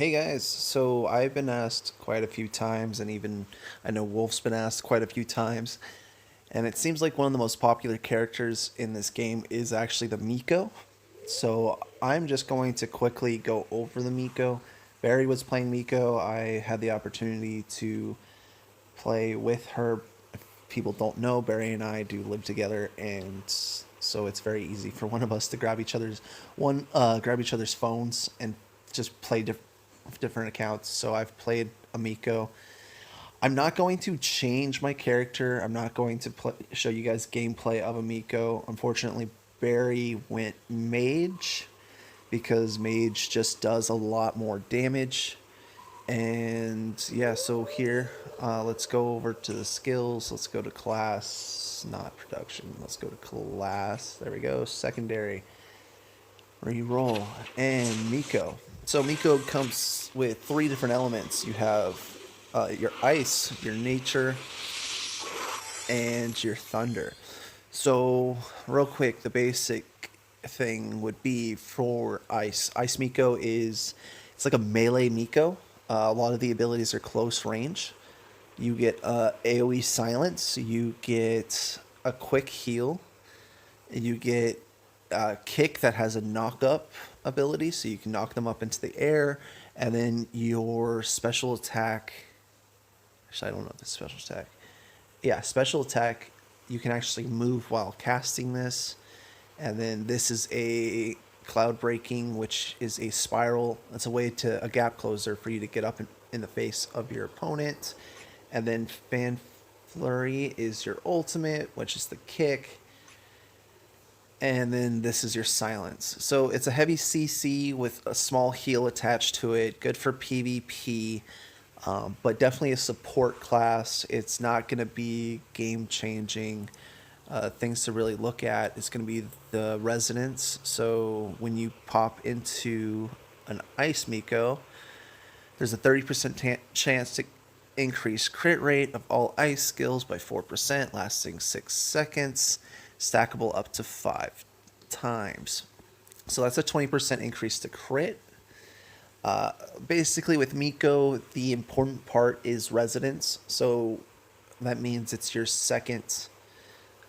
Hey guys, so I've been asked quite a few times, and even I know Wolf's been asked quite a few times, and it seems like one of the most popular characters in this game is actually the Miko. So I'm just going to quickly go over the Miko. Barry was playing Miko. I had the opportunity to play with her. If people don't know, Barry and I do live together, and so it's very easy for one of us to grab each other's phones and just play different accounts. So I've played Amiko. I'm not going to change my character. I'm not going to show you guys gameplay of Amiko. Unfortunately, Barry went mage because mage just does a lot more damage. And yeah, so here, let's go over to the skills. Let's go to class, not production. Let's go to class. There we go. Secondary. Reroll. And Miko. So Miko comes with three different elements. You have your ice, your nature, and your thunder. So real quick, the basic thing would be for ice. Ice Miko is it's like a melee Miko. A lot of the abilities are close range. You get AoE silence. You get a quick heal. You get kick that has a knock up ability, so you can knock them up into the air, and then your special attack. Actually, I don't know if it's special attack. Yeah, special attack. You can actually move while casting this, and then this is a cloud breaking, which is a spiral. It's a gap closer for you to get up in the face of your opponent, and then fan flurry is your ultimate, which is the kick. And then this is your silence. So it's a heavy CC with a small heal attached to it. Good for PvP, but definitely a support class. It's not going to be game changing. Things to really look at is going to be the resonance. So when you pop into an Ice Miko, there's a 30% chance to increase crit rate of all ice skills by 4%, lasting 6 seconds, stackable up to 5 times. So that's a 20% increase to crit. Basically, with Miko, the important part is resonance. So that means it's your second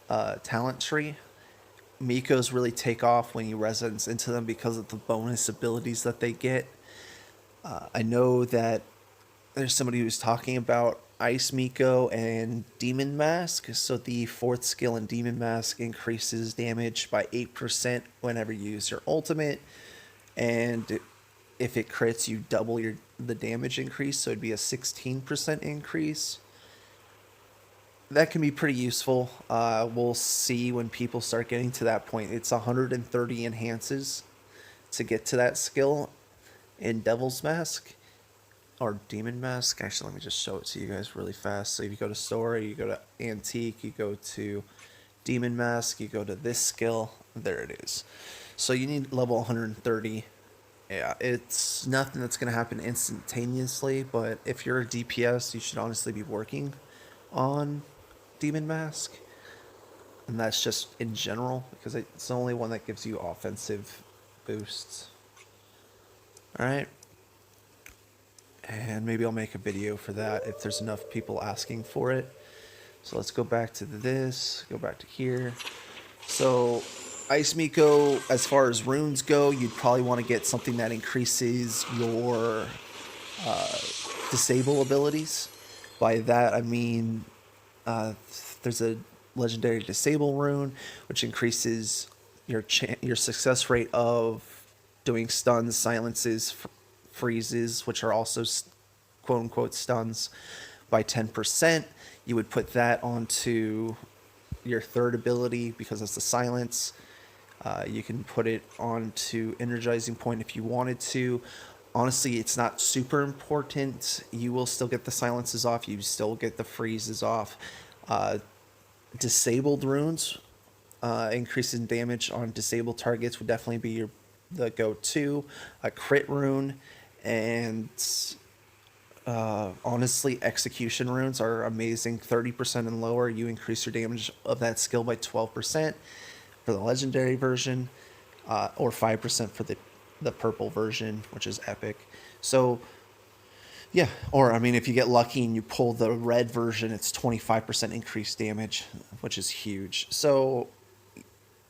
talent tree. Mikos really take off when you resonance into them because of the bonus abilities that they get. I know that there's somebody who's talking about Ice Miko and Demon Mask. So the fourth skill in Demon Mask increases damage by 8% whenever you use your ultimate. And if it crits, you double the damage increase. So it'd be a 16% increase. That can be pretty useful. We'll see when people start getting to that point. It's 130 enhances to get to that skill in Devil's Mask or Demon Mask. Actually, let me just show it to you guys really fast. So if you go to Story, you go to Antique, you go to Demon Mask, you go to this skill. There it is. So you need level 130. Yeah, it's nothing that's going to happen instantaneously, but if you're a DPS, you should honestly be working on Demon Mask. And that's just in general, because it's the only one that gives you offensive boosts. Alright. And maybe I'll make a video for that if there's enough people asking for it. So let's go back to this, go back to here. So Ice Miko, as far as runes go, you'd probably want to get something that increases your disable abilities. By that I mean there's a legendary disable rune which increases your success rate of doing stuns, silences, freezes, which are also quote unquote stuns, by 10%. You would put that onto your third ability because it's the silence. You can put it onto energizing point if you wanted to. Honestly, it's not super important. You will still get the silences off. You still get the freezes off. Disabled runes, increasing damage on disabled targets would definitely be the go-to. A crit rune, and honestly, execution runes are amazing. 30% and lower, you increase your damage of that skill by 12% for the legendary version, or 5% for the the purple version, which is epic. So yeah, or I mean, if you get lucky and you pull the red version, it's 25% increased damage, which is huge. So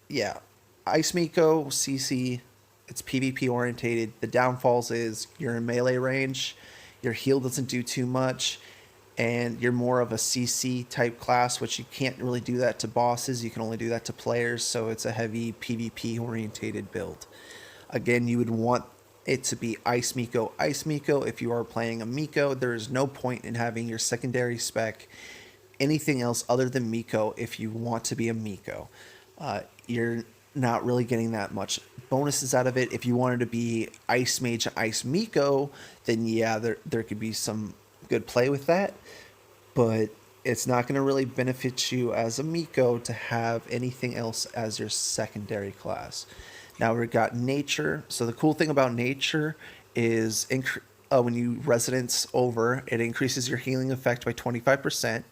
yeah, Ice Miko CC, it's PvP orientated. The downfalls is you're in melee range, your heal doesn't do too much, and you're more of a CC type class, which you can't really do that to bosses. You can only do that to players, so it's a heavy PvP orientated build. Again, you would want it to be Ice Miko, Ice Miko. If you are playing a Miko, there is no point in having your secondary spec anything else other than Miko if you want to be a Miko. You're not really getting that much bonuses out of it. If you wanted to be Ice Mage, Ice Miko, then yeah, there could be some good play with that. But it's not going to really benefit you as a Miko to have anything else as your secondary class. Now we've got Nature. So the cool thing about Nature is when you residence over, it increases your healing effect by 25%.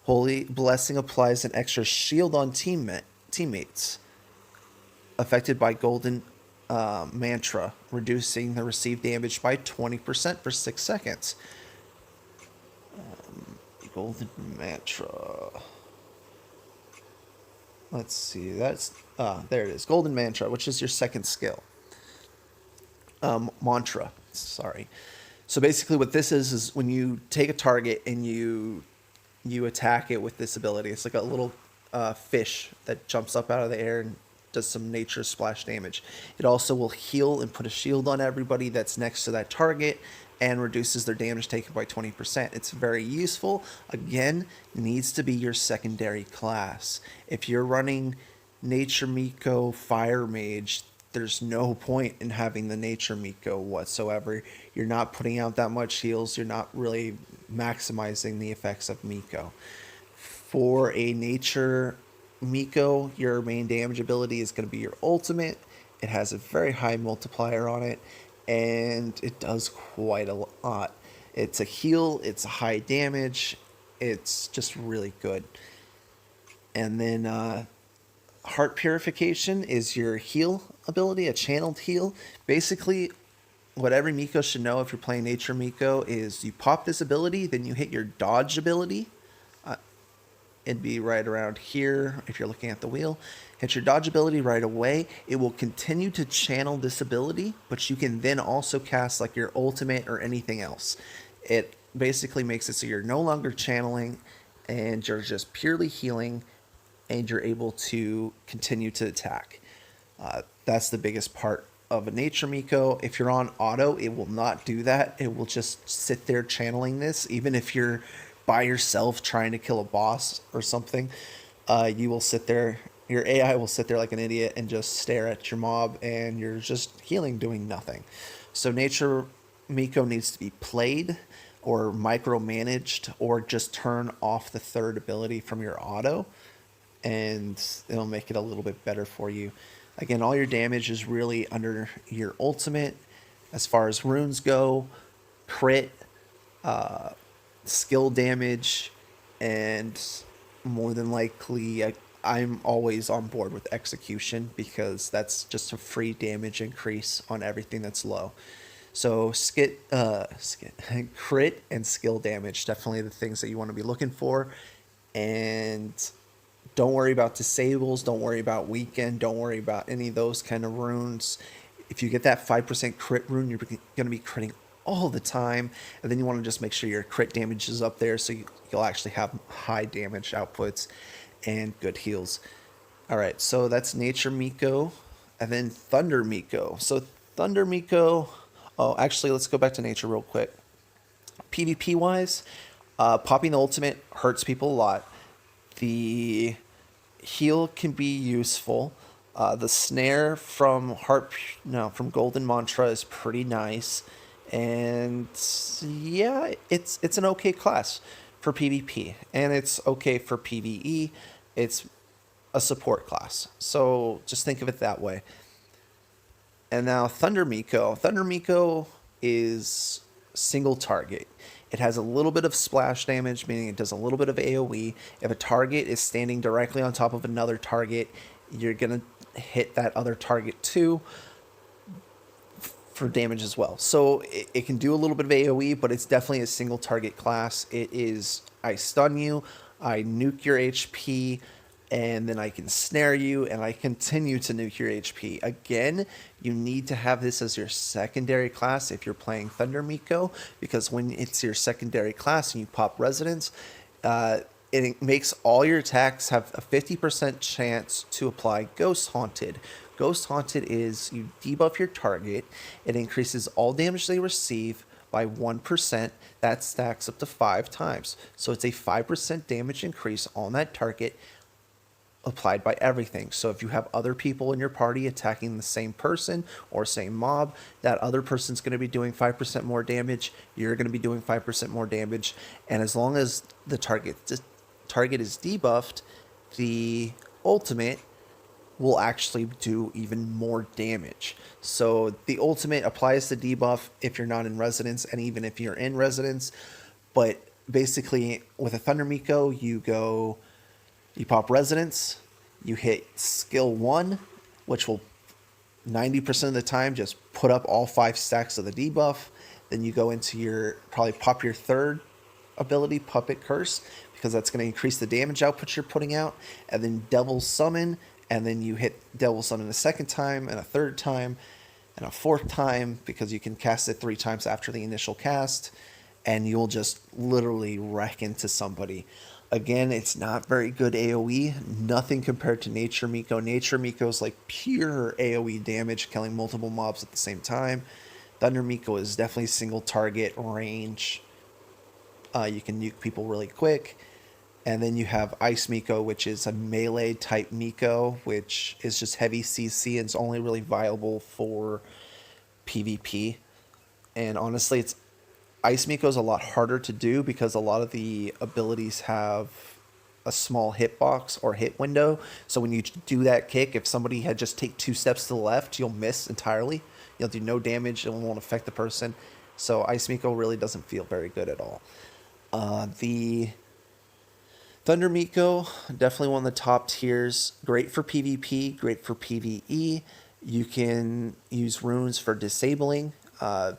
Holy Blessing applies an extra shield on teammates affected by Golden Mantra, reducing the received damage by 20% for 6 seconds. Golden Mantra. Let's see. That's there it is. Golden Mantra, which is your second skill. Mantra. Sorry. So basically, what this is when you take a target and you attack it with this ability. It's like a little fish that jumps up out of the air and does some nature splash damage. It also will heal and put a shield on everybody that's next to that target and reduces their damage taken by 20%. It's very useful. Again, needs to be your secondary class. If you're running Nature Miko Fire Mage, there's no point in having the Nature Miko whatsoever. You're not putting out that much heals. You're not really maximizing the effects of Miko. For a Nature Miko, your main damage ability is going to be your ultimate. It has a very high multiplier on it, and it does quite a lot. It's a heal, it's a high damage, it's just really good. And then Heart Purification is your heal ability, a channeled heal. Basically, what every Miko should know if you're playing Nature Miko is you pop this ability, then you hit your dodge ability. It'd be right around here if you're looking at the wheel. Hit your dodge ability right away. It will continue to channel this ability, but you can then also cast like your ultimate or anything else. It basically makes it so you're no longer channeling and you're just purely healing, and you're able to continue to attack. That's the biggest part of a Nature Miko. If you're on auto, it will not do that. It will just sit there channeling this. Even if you're by yourself trying to kill a boss or something, you will sit there, your AI will sit there like an idiot and just stare at your mob, and you're just healing, doing nothing. So Nature Miko needs to be played or micromanaged, or just turn off the third ability from your auto, and it'll make it a little bit better for you. Again, all your damage is really under your ultimate. As far as runes go, crit, skill damage, and more than likely, I'm always on board with execution because that's just a free damage increase on everything that's low. So crit and skill damage, definitely the things that you want to be looking for. And don't worry about disables, don't worry about weaken, don't worry about any of those kind of runes. If you get that 5% crit rune, you're going to be critting all the time, and then you want to just make sure your crit damage is up there so you'll actually have high damage outputs and good heals. All right, so that's Nature Miko, and then Thunder Miko. So Thunder Miko, oh, actually, let's go back to Nature real quick. PvP wise, popping the ultimate hurts people a lot. The heal can be useful. The snare from Golden Mantra is pretty nice. And yeah, it's an okay class for PvP, and it's okay for PvE. It's a support class, so just think of it that way. And now Thunder Miko. Thunder Miko is single target. It has a little bit of splash damage, meaning it does a little bit of AoE. If a target is standing directly on top of another target, you're going to hit that other target too. for damage as well. So it can do a little bit of AoE, but it's definitely a single target class. It is, I stun you, I nuke your HP, and then I can snare you, and I continue to nuke your HP. Again, you need to have this as your secondary class if you're playing Thunder Miko, because when it's your secondary class and you pop Resonance, it makes all your attacks have a 50% chance to apply Ghost Haunted. Ghost Haunted is you debuff your target, it increases all damage they receive by 1%. That stacks up to 5 times. So it's a 5% damage increase on that target applied by everything. So if you have other people in your party attacking the same person or same mob, that other person's going to be doing 5% more damage, you're going to be doing 5% more damage, and as long as the target is debuffed, the ultimate will actually do even more damage. So the ultimate applies the debuff if you're not in Resonance, and even if you're in Resonance. But basically, with a Thunder Miko, you pop Resonance, you hit skill 1, which will 90% of the time just put up all 5 stacks of the debuff. Then you go into probably pop your third ability, Puppet Curse, because that's going to increase the damage output you're putting out. And then Devil Summon, and then you hit Devil Summon a second time, and a third time, and a fourth time, because you can cast it 3 times after the initial cast, and you'll just literally wreck into somebody. Again, it's not very good AoE, nothing compared to Nature Miko. Nature Miko is like pure AoE damage, killing multiple mobs at the same time. Thunder Miko is definitely single target range. You can nuke people really quick. And then you have Ice Miko, which is a melee type Miko, which is just heavy CC and it's only really viable for PvP. And honestly, Ice Miko is a lot harder to do because a lot of the abilities have a small hitbox or hit window. So when you do that kick, if somebody had just take 2 steps to the left, you'll miss entirely. You'll do no damage. It won't affect the person. So Ice Miko really doesn't feel very good at all. The Thunder Miko, definitely one of the top tiers. Great for PvP, great for PvE. You can use runes for disabling.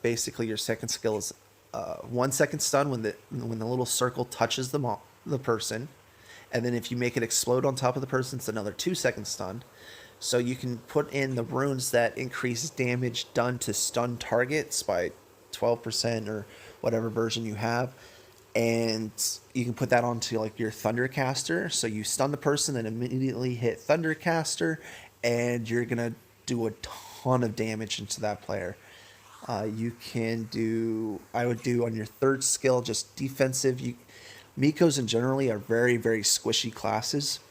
Basically, your second skill is 1 second stun when the little circle touches the person, and then if you make it explode on top of the person, it's another 2 second stun. So you can put in the runes that increase damage done to stun targets by 12% or whatever version you have, and you can put that onto like your Thundercaster. So you stun the person and immediately hit Thundercaster, and you're gonna do a ton of damage into that player. You can do, I would do on your third skill, just defensive. Mikos in generally are very, very squishy classes.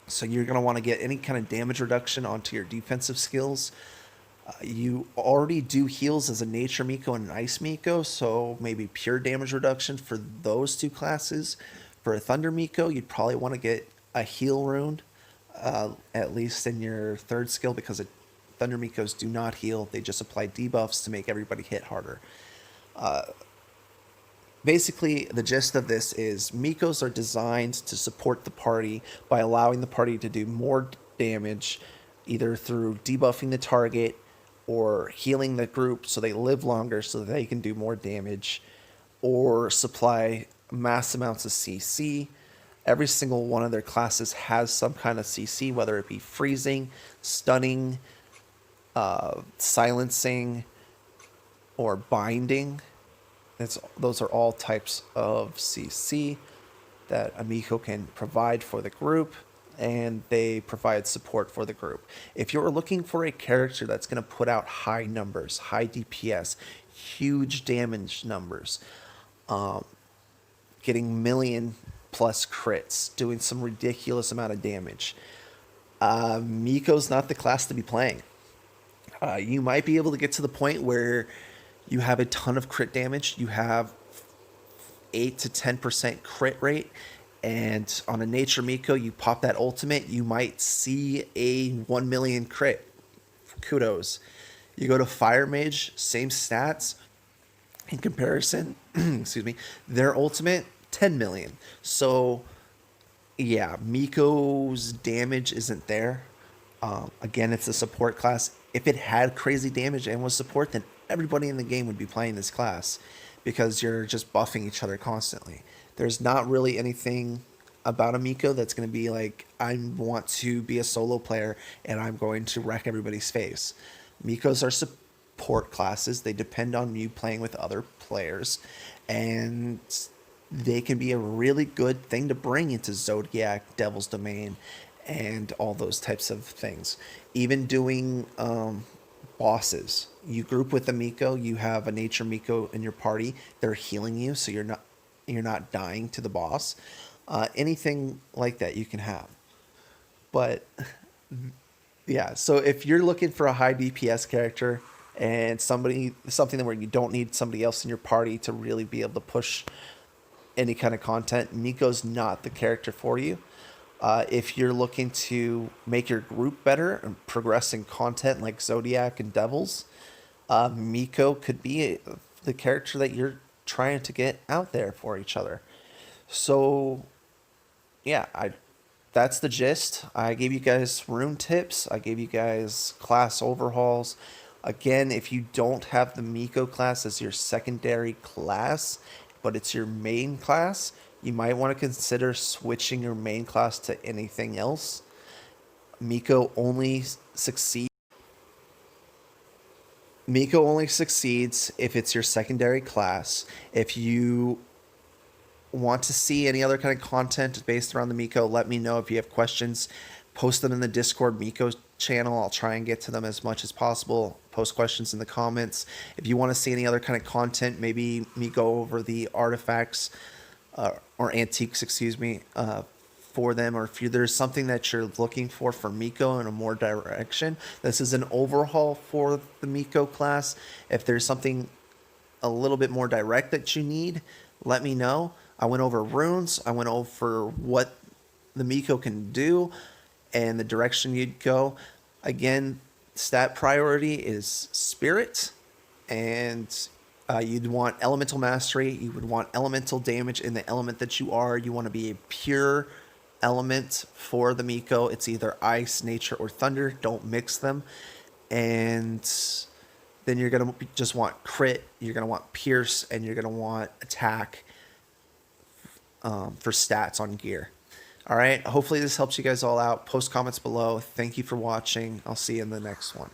So you're going to want to get any kind of damage reduction onto your defensive skills. You already do heals as a Nature Miko and an Ice Miko, so maybe pure damage reduction for those 2 classes. For a Thunder Miko, you'd probably want to get a heal rune, at least in your third skill, because Thunder Mikos do not heal. They just apply debuffs to make everybody hit harder. Basically, the gist of this is Mikos are designed to support the party by allowing the party to do more damage, either through debuffing the target or healing the group so they live longer so that they can do more damage, or supply mass amounts of CC. Every single one of their classes has some kind of CC, whether it be freezing, stunning, silencing, or binding. Those are all types of CC that a Miko can provide for the group, and they provide support for the group. If you're looking for a character that's going to put out high numbers, high DPS, huge damage numbers, getting million plus crits, doing some ridiculous amount of damage, Miko's not the class to be playing. You might be able to get to the point where you have a ton of crit damage. You have 8 to 10% crit rate. And on a Nature Miko, you pop that ultimate, you might see a 1 million crit. Kudos. You go to Fire Mage, same stats. In comparison, excuse me, their ultimate, 10 million. So, yeah, Miko's damage isn't there. Again, it's a support class. If it had crazy damage and was support, then everybody in the game would be playing this class because you're just buffing each other constantly. There's not really anything about a Miko that's going to be like, I want to be a solo player and I'm going to wreck everybody's face. Mikos are support classes. They depend on you playing with other players, and they can be a really good thing to bring into Zodiac, Devil's Domain, and all those types of things. Even doing bosses. You group with a Miko, you have a nature Miko in your party. They're healing you, so you're not dying to the boss. Anything like that you can have. But yeah, so if you're looking for a high DPS character and something where you don't need somebody else in your party to really be able to push any kind of content, Miko's not the character for you. If you're looking to make your group better and progress in content like Zodiac and Devils, Miko could be the character that you're trying to get out there for each other. So yeah, I that's the gist. I gave you guys rune tips. I gave you guys class overhauls. Again, if you don't have the Miko class as your secondary class, but it's your main class, you might want to consider switching your main class to anything else. Miko only succeeds. Miko only succeeds if it's your secondary class. If you want to see any other kind of content based around the Miko, let me know. If you have questions, post them in the Discord Miko channel. I'll try and get to them as much as possible. Post questions in the comments. If you want to see any other kind of content, maybe me go over the artifacts or antiques, excuse me, for them, or if there's something that you're looking for Miko in a more direction. This is an overhaul for the Miko class. If there's something a little bit more direct that you need, let me know. I went over runes. I went over what the Miko can do and the direction you'd go. Again, stat priority is spirit, and you'd want elemental mastery. You would want elemental damage in the element that you are. You want to be a pure element for the Miko. It's either ice, nature, or thunder. Don't mix them. And then you're going to just want crit, you're going to want pierce, and you're going to want attack for stats on gear. All right. Hopefully this helps you guys all out. Post comments below. Thank you for watching. I'll see you in the next one.